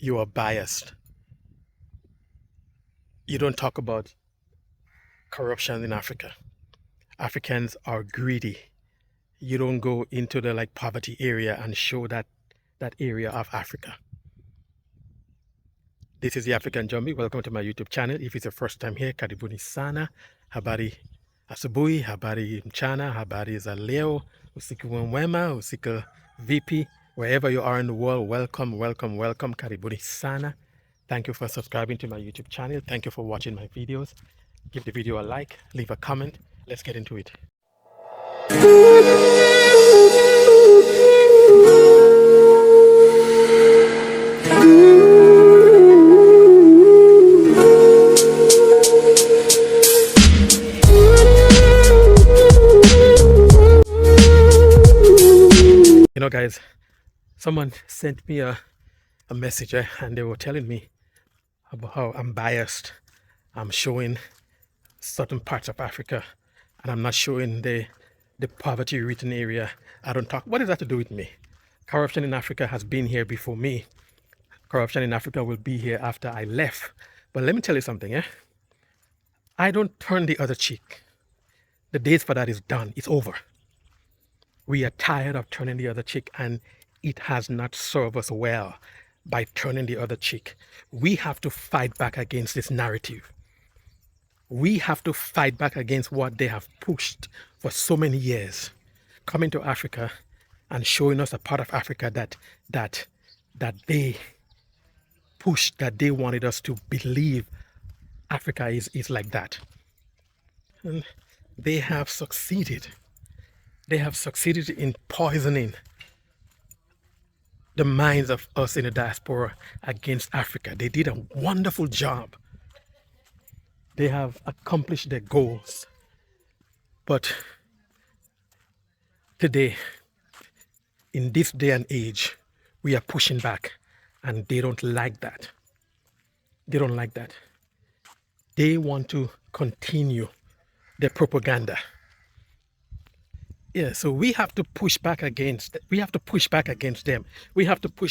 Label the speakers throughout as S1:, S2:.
S1: you are biased. You don't talk about corruption in Africa. Africans are greedy. You don't go into the like poverty area and show that area of Africa. This is the African Zombie. Welcome to my YouTube channel. If it's your first time here, karibuni sana. Habari asubuhi, habari mchana, habari za leo, usiku mwema, usiku vipi. Wherever you are in the world, welcome, welcome, welcome. Karibuni sana. Thank you for subscribing to my YouTube channel. Thank you for watching my videos. Give the video a like, leave a comment. Let's get into it. You know, guys, someone sent me a message and they were telling me about how I'm biased. I'm showing certain parts of Africa and I'm not showing the poverty written area. I don't talk. What does that to do with me? Corruption in Africa has been here before me. Corruption in Africa will be here after I left. But let me tell you something, I don't turn the other cheek. The days for that is done. It's over. We are tired of turning the other cheek, and it has not served us well by turning the other cheek. We have to fight back against this narrative. We have to fight back against what they have pushed for so many years, coming to Africa and showing us a part of Africa that they pushed, that they wanted us to believe Africa is like that. And they have succeeded. They have succeeded in poisoning the minds of us in the diaspora against Africa. They did a wonderful job. They have accomplished their goals. But today, in this day and age, we are pushing back, and they don't like that. They don't like that. They want to continue their propaganda. Yeah, so we have to push back against them. We have to push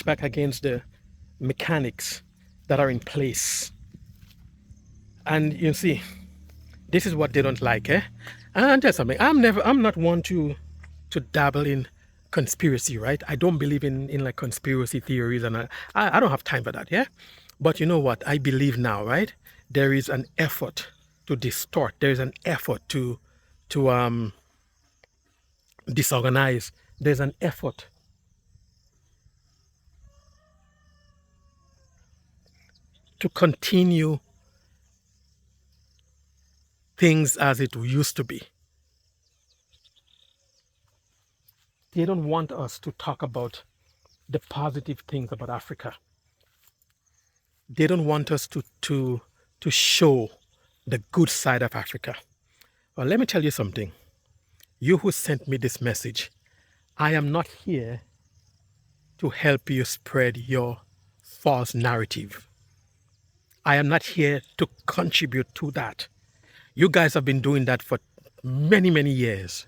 S1: back against the mechanics that are in place. And you see, this is what they don't like, And tell something, I'm not one to dabble in conspiracy, right? I don't believe in like conspiracy theories, and I don't have time for that, yeah? But you know what? I believe now, right? There is an effort to distort. There is an effort to disorganize. There's an effort to continue things as it used to be. They don't want us to talk about the positive things about Africa. They don't want us to show the good side of Africa. Well, let me tell you something. You who sent me this message, I am not here to help you spread your false narrative. I am not here to contribute to that. You guys have been doing that for many, many years.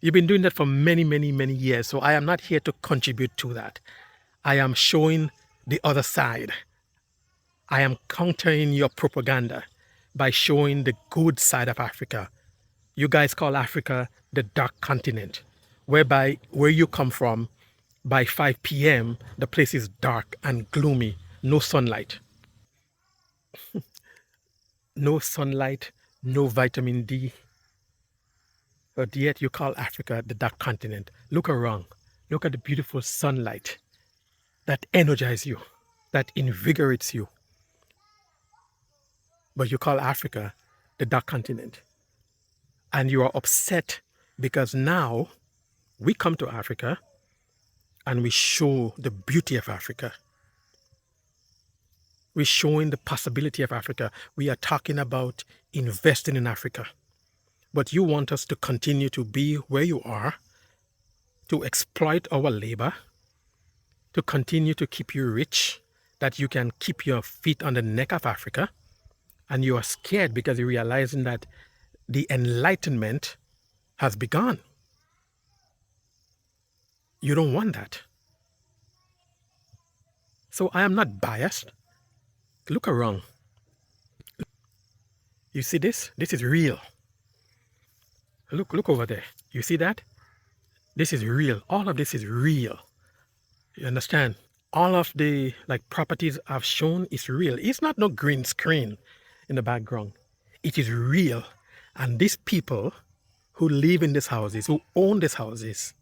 S1: You've been doing that for many, many, many years. So I am not here to contribute to that. I am showing the other side. I am countering your propaganda by showing the good side of Africa. You guys call Africa the dark continent, whereby where you come from, by 5 p.m., the place is dark and gloomy, no sunlight. No sunlight, no vitamin D. But yet you call Africa the dark continent. Look around. Look at the beautiful sunlight that energizes you, that invigorates you. But you call Africa the dark continent. And you are upset because now we come to Africa and we show the beauty of Africa. We're showing the possibility of Africa. We are talking about investing in Africa. But you want us to continue to be where you are, to exploit our labor, to continue to keep you rich, that you can keep your feet on the neck of Africa. And you are scared because you're realizing that the enlightenment has begun. You don't want that. So I am not biased. Look around. You see this? This is real. Look over there. You see that? This is real. All of this is real. You understand? All of the properties I've shown is real. It's not no green screen in the background. It is real. And these people who live in these houses, who own these houses,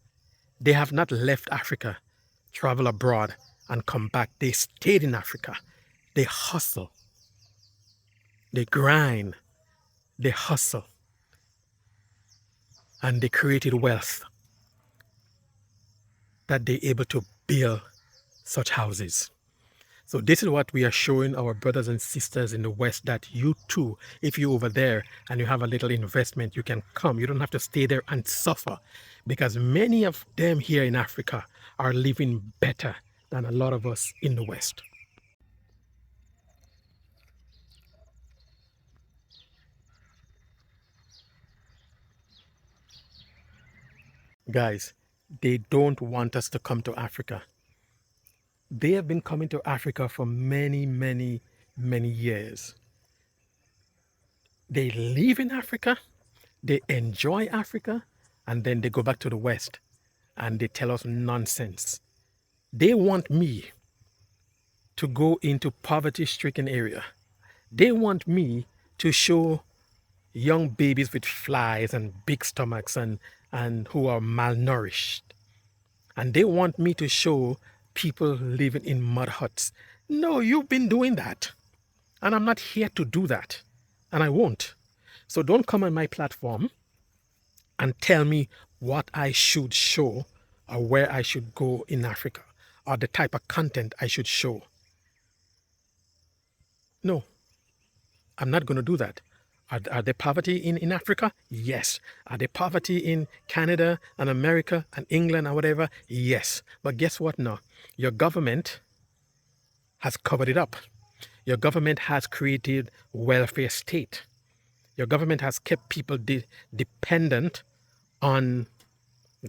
S1: they have not left Africa, travel abroad and come back. They stayed in Africa. They hustle. They grind. They hustle. And they created wealth that they're able to build such houses. So this is what we are showing our brothers and sisters in the West, that you too, if you're over there and you have a little investment, you can come. You don't have to stay there and suffer, because many of them here in Africa are living better than a lot of us in the West. Guys, they don't want us to come to Africa. They have been coming to Africa for many, many, many years. They live in Africa, they enjoy Africa, and then they go back to the West and they tell us nonsense. They want me to go into poverty-stricken area. They want me to show young babies with flies and big stomachs and who are malnourished. And they want me to show people living in mud huts. No, you've been doing that. And I'm not here to do that. And I won't. So don't come on my platform and tell me what I should show or where I should go in Africa or the type of content I should show. No, I'm not going to do that. Are there poverty in Africa? Yes. Are there poverty in Canada and America and England or whatever? Yes. But guess what now? Your government has covered it up. Your government has created welfare state. Your government has kept people dependent on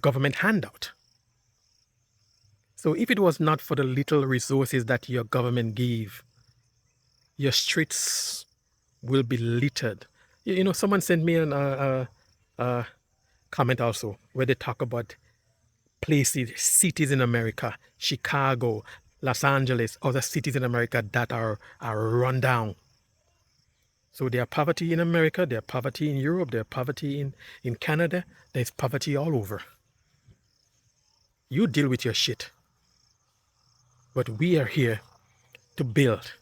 S1: government handout. So if it was not for the little resources that your government gave, your streets will be littered. You know, someone sent me a comment also where they talk about places, cities in America, Chicago, Los Angeles, other cities in America that are run down. So there's poverty in America, there's poverty in Europe, there's poverty in Canada, there's poverty all over. You deal with your shit. But we are here to build.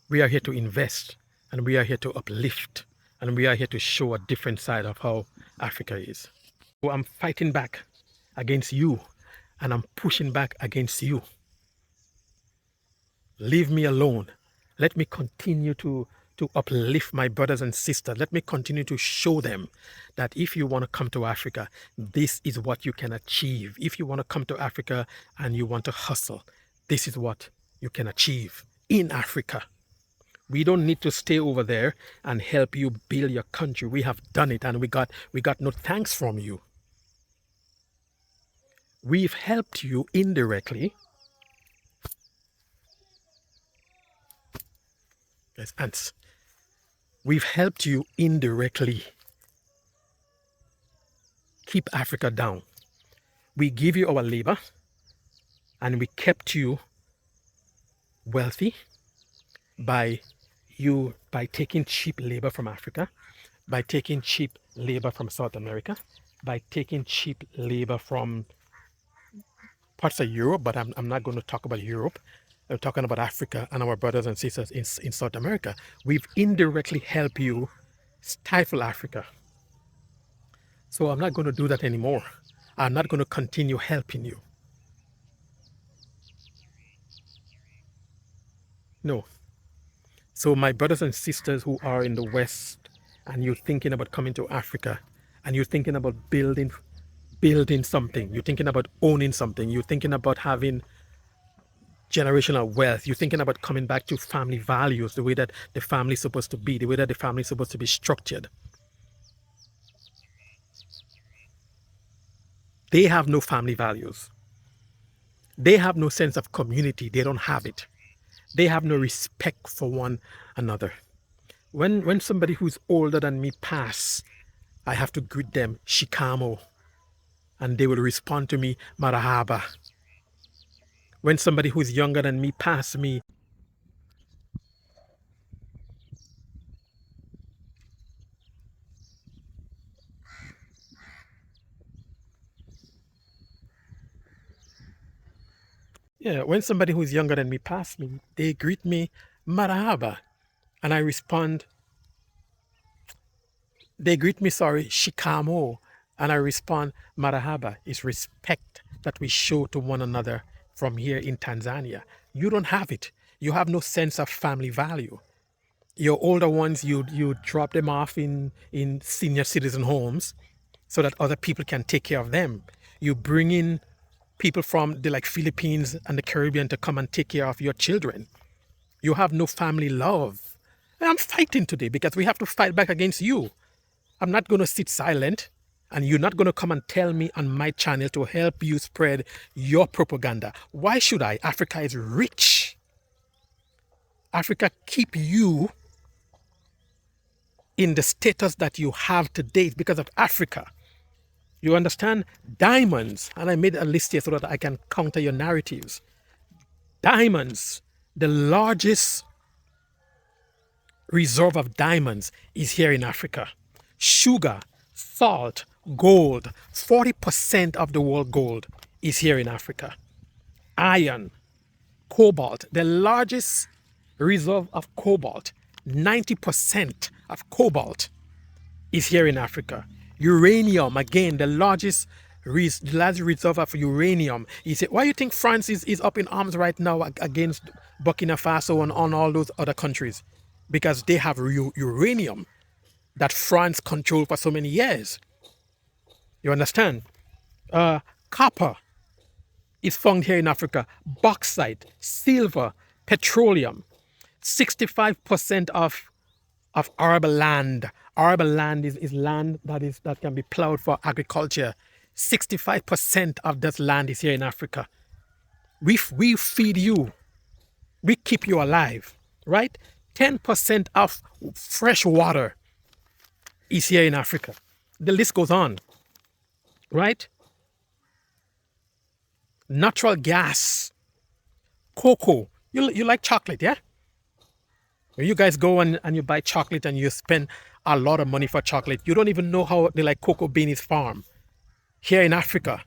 S1: We are here to invest. And we are here to uplift. And we are here to show a different side of how Africa is. So I'm fighting back against you. And I'm pushing back against you. Leave me alone. Let me continue to uplift my brothers and sisters. Let me continue to show them that if you want to come to Africa, this is what you can achieve. If you want to come to Africa and you want to hustle, this is what you can achieve in Africa. We don't need to stay over there and help you build your country. We have done it and we got no thanks from you. We've helped you indirectly. Yes, ants. We've helped you indirectly keep Africa down. We give you our labor and we kept you wealthy by taking cheap labor from Africa, by taking cheap labor from South America, by taking cheap labor from parts of Europe, but I'm not going to talk about Europe. I'm talking about Africa and our brothers and sisters in South America. We've indirectly helped you stifle Africa. So I'm not going to do that anymore. I'm not going to continue helping you. No. So my brothers and sisters who are in the West and you're thinking about coming to Africa and you're thinking about building something, you're thinking about owning something, you're thinking about having generational wealth, you're thinking about coming back to family values, the way that the family is supposed to be, the way that the family is supposed to be structured. They have no family values. They have no sense of community. They don't have it. They have no respect for one another. When somebody who's older than me pass, I have to greet them shikamo, and they will respond to me marahaba. When somebody who's younger than me pass me, yeah, when somebody who's younger than me pass me, they greet me marahaba, and I respond, they greet me, sorry, shikamo, and I respond marahaba. It's respect that we show to one another from here in Tanzania. You don't have it. You have no sense of family value. Your older ones, you drop them off in senior citizen homes so that other people can take care of them. You bring in people from the like Philippines and the Caribbean to come and take care of your children. You have no family love. And I'm fighting today because we have to fight back against you. I'm not going to sit silent, and you're not going to come and tell me on my channel to help you spread your propaganda. Why should I? Africa is rich. Africa keep you in the status that you have today because of Africa. You understand? Diamonds, and I made a list here so that I can counter your narratives. Diamonds, the largest reserve of diamonds is here in Africa. Sugar, salt, gold, 40% of the world gold is here in Africa. Iron, cobalt, the largest reserve of cobalt, 90% of cobalt is here in Africa. Uranium, again, the largest reserve of uranium is it. Why do you think France is up in arms right now against Burkina Faso and on all those other countries? Because they have uranium that France controlled for so many years. You understand? Copper is found here in Africa. Bauxite, silver, petroleum. 65% of arable land. Arable land is land that can be plowed for agriculture. 65% of this land is here in Africa. We feed you. We keep you alive, right? 10% of fresh water is here in Africa. The list goes on, right? Natural gas, cocoa. You like chocolate, yeah? When you guys go and you buy chocolate and you spend a lot of money for chocolate, you don't even know how the like cocoa bean is farmed. Here in Africa,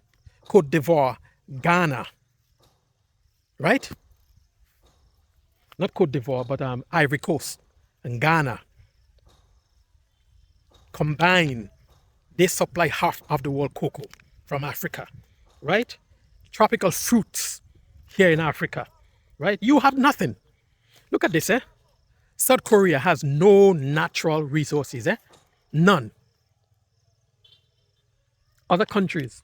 S1: Cote d'Ivoire, Ghana, right? Not Cote d'Ivoire, but Ivory Coast and Ghana. Combined, they supply half of the world cocoa from Africa, right? Tropical fruits here in Africa, right? You have nothing. Look at this, eh? South Korea has no natural resources, eh? None. Other countries,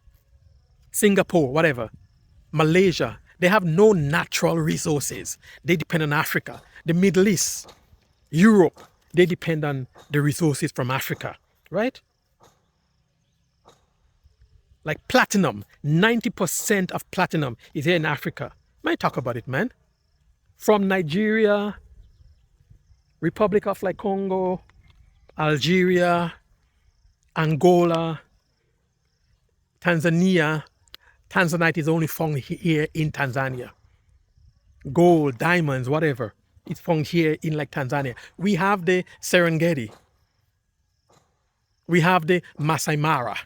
S1: Singapore, whatever, Malaysia, they have no natural resources. They depend on Africa. The Middle East, Europe, they depend on the resources from Africa, right? Like platinum, 90% of platinum is here in Africa. Man, talk about it, man. From Nigeria, Republic of like Congo, Algeria, Angola, Tanzania. Tanzanite is only found here in Tanzania. Gold, diamonds, whatever, it's found here in like Tanzania. We have the Serengeti. We have the Masai Mara.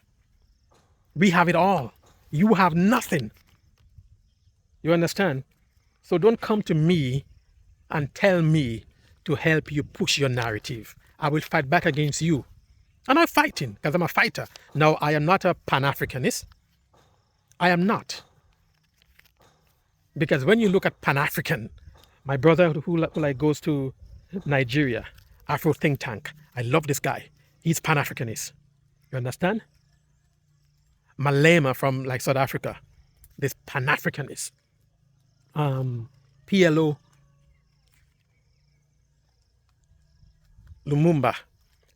S1: We have it all. You have nothing. You understand? So don't come to me and tell me to help you push your narrative. I will fight back against you. And I'm fighting because I'm a fighter. Now, I am not a Pan-Africanist. I am not. Because when you look at Pan-African, my brother who like goes to Nigeria, Afro think tank, I love this guy. He's Pan-Africanist. You understand? Malema from like South Africa, this Pan-Africanist. PLO, Lumumba,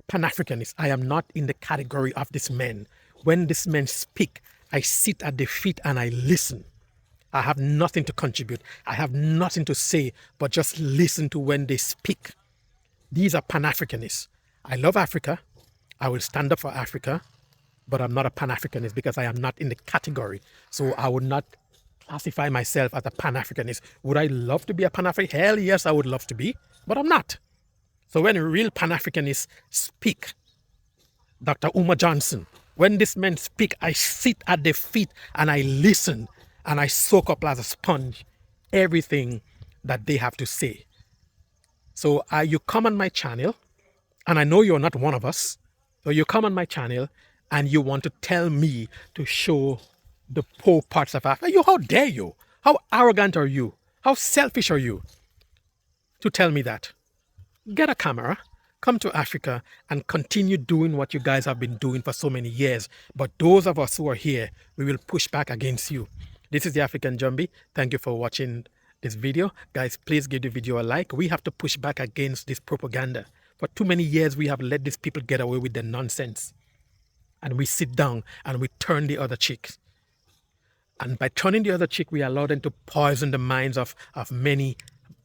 S1: Pan-Africanist. I am not in the category of these men. When these men speak, I sit at their feet and I listen. I have nothing to contribute. I have nothing to say, but just listen to when they speak. These are Pan-Africanists. I love Africa. I will stand up for Africa, but I'm not a Pan-Africanist because I am not in the category. So I would not classify myself as a Pan-Africanist. Would I love to be a Pan-African? Hell yes, I would love to be, but I'm not. So when real Pan-Africanists speak, Dr. Uma Johnson, when these men speak, I sit at their feet and I listen and I soak up as a sponge everything that they have to say. So you come on my channel, and I know you're not one of us. So you come on my channel and you want to tell me to show the poor parts of Africa. How dare you? How arrogant are you? How selfish are you to tell me that? Get a camera, come to Africa and continue doing what you guys have been doing for so many years. But those of us who are here, we will push back against you. This is the African Jumbie. Thank you for watching this video. Guys, please give the video a like. We have to push back against this propaganda. For too many years, we have let these people get away with their nonsense. And we sit down and we turn the other cheek. And by turning the other cheek, we allow them to poison the minds of many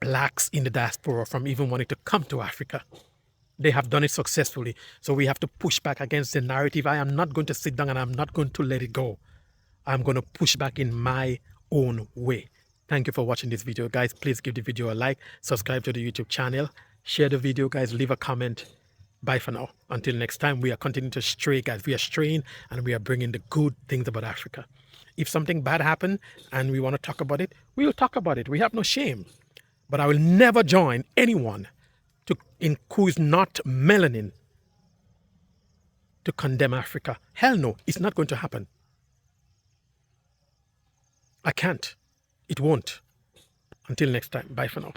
S1: blacks in the diaspora from even wanting to come to Africa. They have done it successfully. So we have to push back against the narrative. I am not going to sit down and I'm not going to let it go. I'm going to push back in my own way. Thank you for watching this video, guys. Please give the video a like, subscribe to the YouTube channel, share the video, guys, leave a comment. Bye for now. Until next time, we are continuing to stray, guys. We are straying and we are bringing the good things about Africa. If something bad happened and we want to talk about it, we will talk about it. We have no shame. But I will never join anyone who is not melanin to condemn Africa. Hell no, it's not going to happen. I can't. It won't. Until next time. Bye for now.